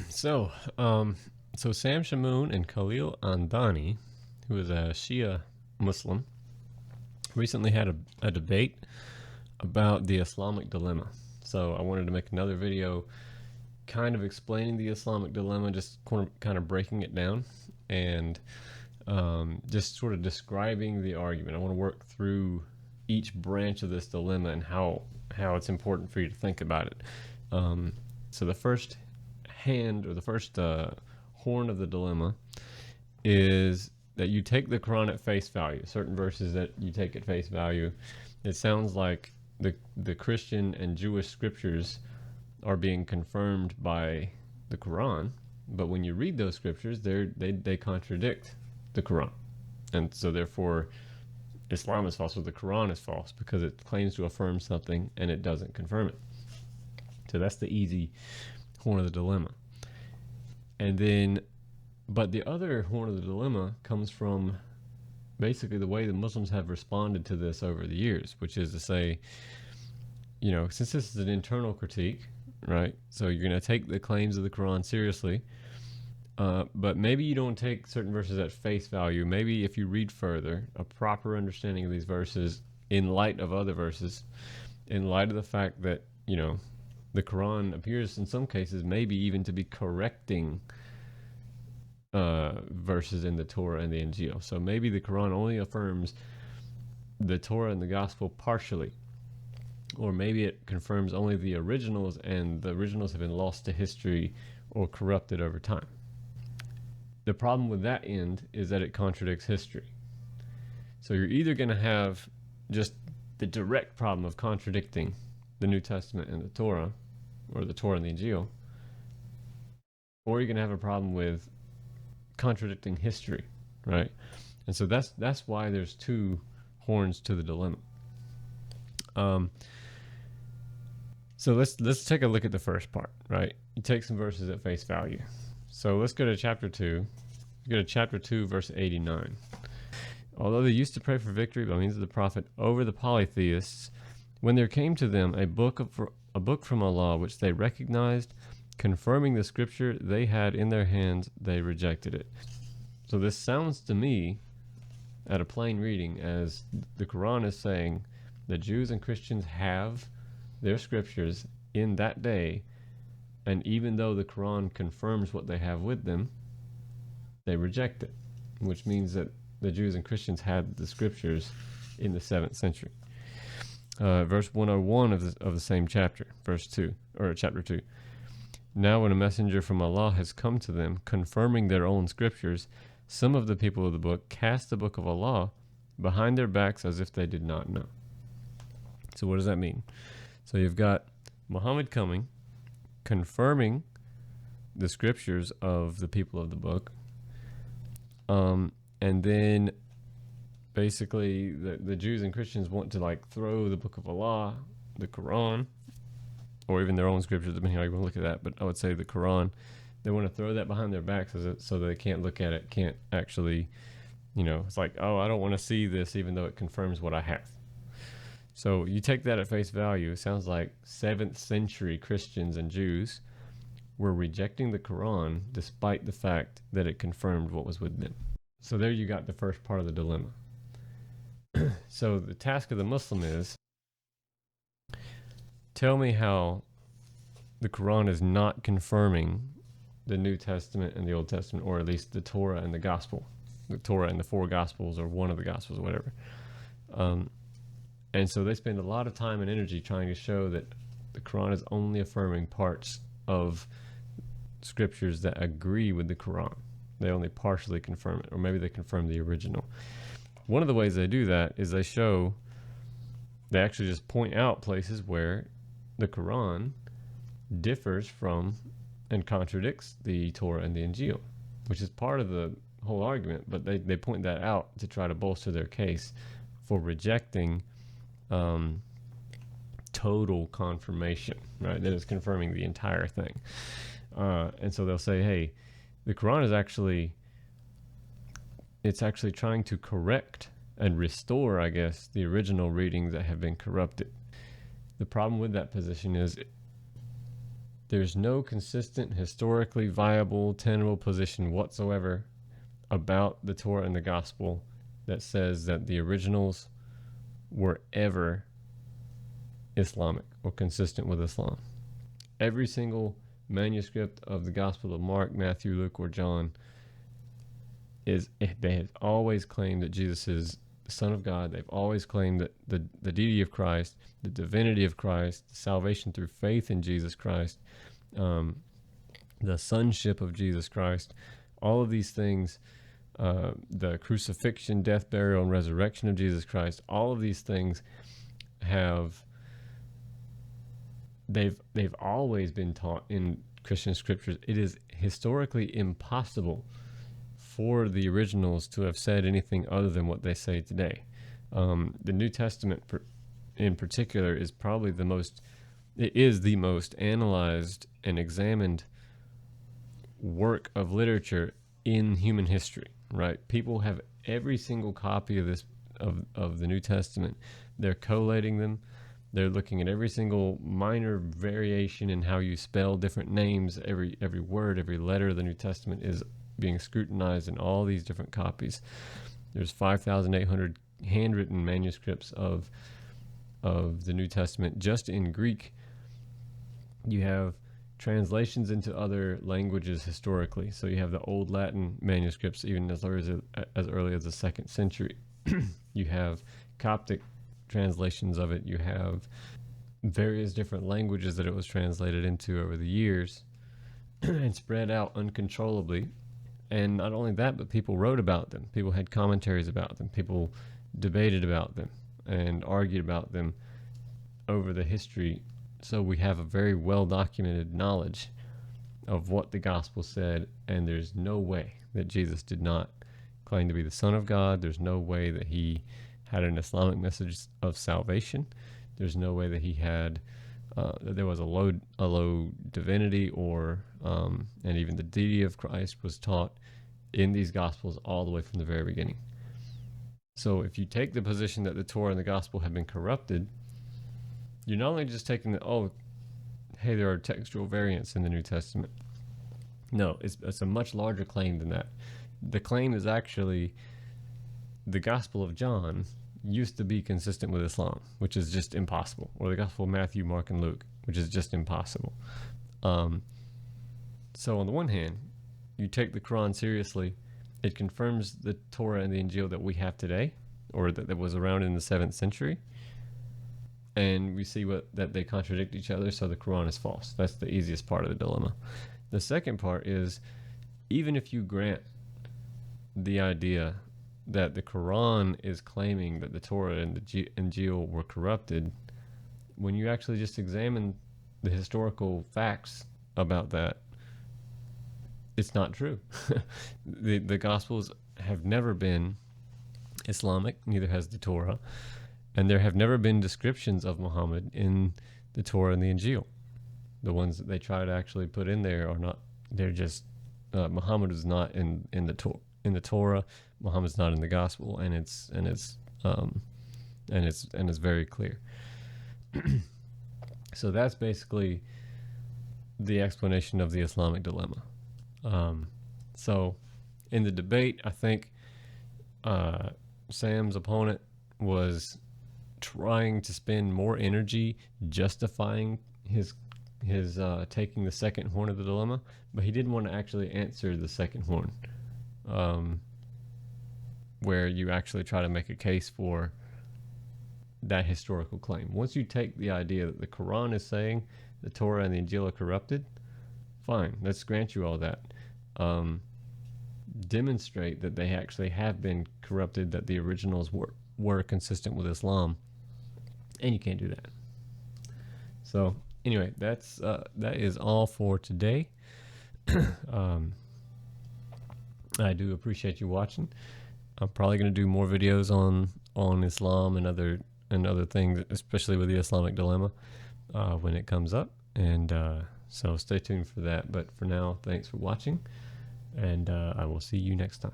So, um, so Sam Shamoun and Khalil Andani, who is a Shia Muslim, recently had a debate about the Islamic dilemma. So I wanted to make another video kind of explaining the Islamic dilemma, just kind of breaking it down and just sort of describing the argument. I want to work through each branch of this dilemma and how it's important for you to think about it. So the first horn of the dilemma is that you take the Quran at face value. Certain verses that you take at face value, it sounds like the Christian and Jewish scriptures are being confirmed by the Quran, but when you read those scriptures, they contradict the Quran, and so therefore Islam is false or the Quran is false because it claims to affirm something and it doesn't confirm it. So that's the easy horn of the dilemma. And then, but the other horn of the dilemma comes from basically the way the Muslims have responded to this over the years, which is to say, since this is an internal critique, right? So you're going to take the claims of the Quran seriously, but maybe you don't take certain verses at face value. Maybe if you read further, a proper understanding of these verses in light of other verses, in light of the fact that, the Quran appears in some cases maybe even to be correcting verses in the Torah and the Injil. So maybe the Quran only affirms the Torah and the Gospel partially, or maybe it confirms only the originals and the originals have been lost to history or corrupted over time. The problem with that end is that it contradicts history. So you're either going to have just the direct problem of contradicting the New Testament and the Torah, or the Torah and the Injil, or you're going to have a problem with contradicting history, right? And so that's why there's two horns to the dilemma. So let's take a look at the first part, right? You take some verses at face value. So let's go to chapter 2. Go to chapter 2, verse 89. Although they used to pray for victory by means of the prophet over the polytheists, when there came to them a book from Allah which they recognized, confirming the scripture they had in their hands, they rejected it. So this sounds to me, at a plain reading, as the Quran is saying that Jews and Christians have their scriptures in that day, and even though the Quran confirms what they have with them, they reject it, which means that the Jews and Christians had the scriptures in the 7th century. Verse 101 of the same chapter, verse 2, or chapter 2. Now when a messenger from Allah has come to them, confirming their own scriptures, some of the people of the book cast the book of Allah behind their backs as if they did not know. So what does that mean? So you've got Muhammad coming, confirming the scriptures of the people of the book, and then basically the Jews and Christians want to throw the book of Allah, the Quran, or even their own scriptures, depending on how you want to look at that, but I would say the Quran, they want to throw that behind their backs so they can't look at it, can't actually, it's like, oh, I don't want to see this even though it confirms what I have. So you take that at face value, it sounds like 7th century Christians and Jews were rejecting the Quran despite the fact that it confirmed what was with them. So there you got the first part of the dilemma. So the task of the Muslim is, tell me how the Quran is not confirming the New Testament and the Old Testament, or at least the Torah and the Gospel. The Torah and the 4 Gospels, or one of the Gospels, or whatever. And so they spend a lot of time and energy trying to show that the Quran is only affirming parts of scriptures that agree with the Quran. They only partially confirm it, or maybe they confirm the original. One of the ways they do that is they actually just point out places where the Quran differs from and contradicts the Torah and the Injil, which is part of the whole argument, but they point that out to try to bolster their case for rejecting total confirmation, right? That is confirming the entire thing. And so they'll say, hey, the Quran is actually trying to correct and restore, I guess, the original readings that have been corrupted. The problem with that position is There's no consistent, historically viable, tenable position whatsoever about the Torah and the Gospel that says that the originals were ever Islamic or consistent with Islam. Every single manuscript of the Gospel of Mark, Matthew, Luke, or John they have always claimed that Jesus is the Son of God. They've always claimed that the deity of Christ, the divinity of Christ, salvation through faith in Jesus Christ, the sonship of Jesus Christ, all of these things, the crucifixion, death, burial, and resurrection of Jesus Christ, all of these things they've always been taught in Christian scriptures. It is historically impossible for the originals to have said anything other than what they say today. The New Testament in particular is probably the most analyzed and examined work of literature in human history, right? People have every single copy of the New Testament. They're collating them. They're looking at every single minor variation in how you spell different names. Every word, every letter of the New Testament is being scrutinized in all these different copies. There's 5,800 handwritten manuscripts of the New Testament just in Greek. You have translations into other languages historically. So you have the Old Latin manuscripts even as early as the 2nd century. You have Coptic translations of it. You have various different languages that it was translated into over the years and spread out uncontrollably. And not only that, but people wrote about them. People had commentaries about them. People debated about them and argued about them over the history. So we have a very well-documented knowledge of what the gospel said, and there's no way that Jesus did not claim to be the Son of God. There's no way that he had an Islamic message of salvation. There's no way that he had that there was a low divinity or and even the deity of Christ was taught in these gospels all the way from the very beginning. So if you take the position that the Torah and the gospel have been corrupted, you're not only just taking hey, there are textual variants in the New Testament. No, it's a much larger claim than that. The claim is actually the Gospel of John used to be consistent with Islam, which is just impossible, or the Gospel of Matthew, Mark, and Luke, which is just impossible. So on the one hand, you take the Quran seriously, it confirms the Torah and the Injil that we have today, or that was around in the 7th century, and we see that they contradict each other, so the Quran is false. That's the easiest part of the dilemma. The second part is, even if you grant the idea that the Quran is claiming that the Torah and the Injil were corrupted, when you actually just examine the historical facts about that, it's not true. The Gospels have never been Islamic, neither has the Torah, and there have never been descriptions of Muhammad in the Torah and the Injil. The ones that they try to actually put in there are not. They're just Muhammad is not in the Torah. Muhammad's not in the Gospel, and it's very clear. So that's basically the explanation of the Islamic dilemma. So in the debate, I think Sam's opponent was trying to spend more energy justifying his taking the second horn of the dilemma, but he didn't want to actually answer the second horn, where you actually try to make a case for that historical claim. Once you take the idea that the Quran is saying the Torah and the Injil are corrupted, fine, let's grant you all that. Demonstrate that they actually have been corrupted, that the originals were consistent with Islam, and you can't do that. So anyway, that is all for today. I do appreciate you watching. I'm probably going to do more videos on Islam and other things, especially with the Islamic dilemma, when it comes up. And so stay tuned for that. But for now, thanks for watching, and I will see you next time.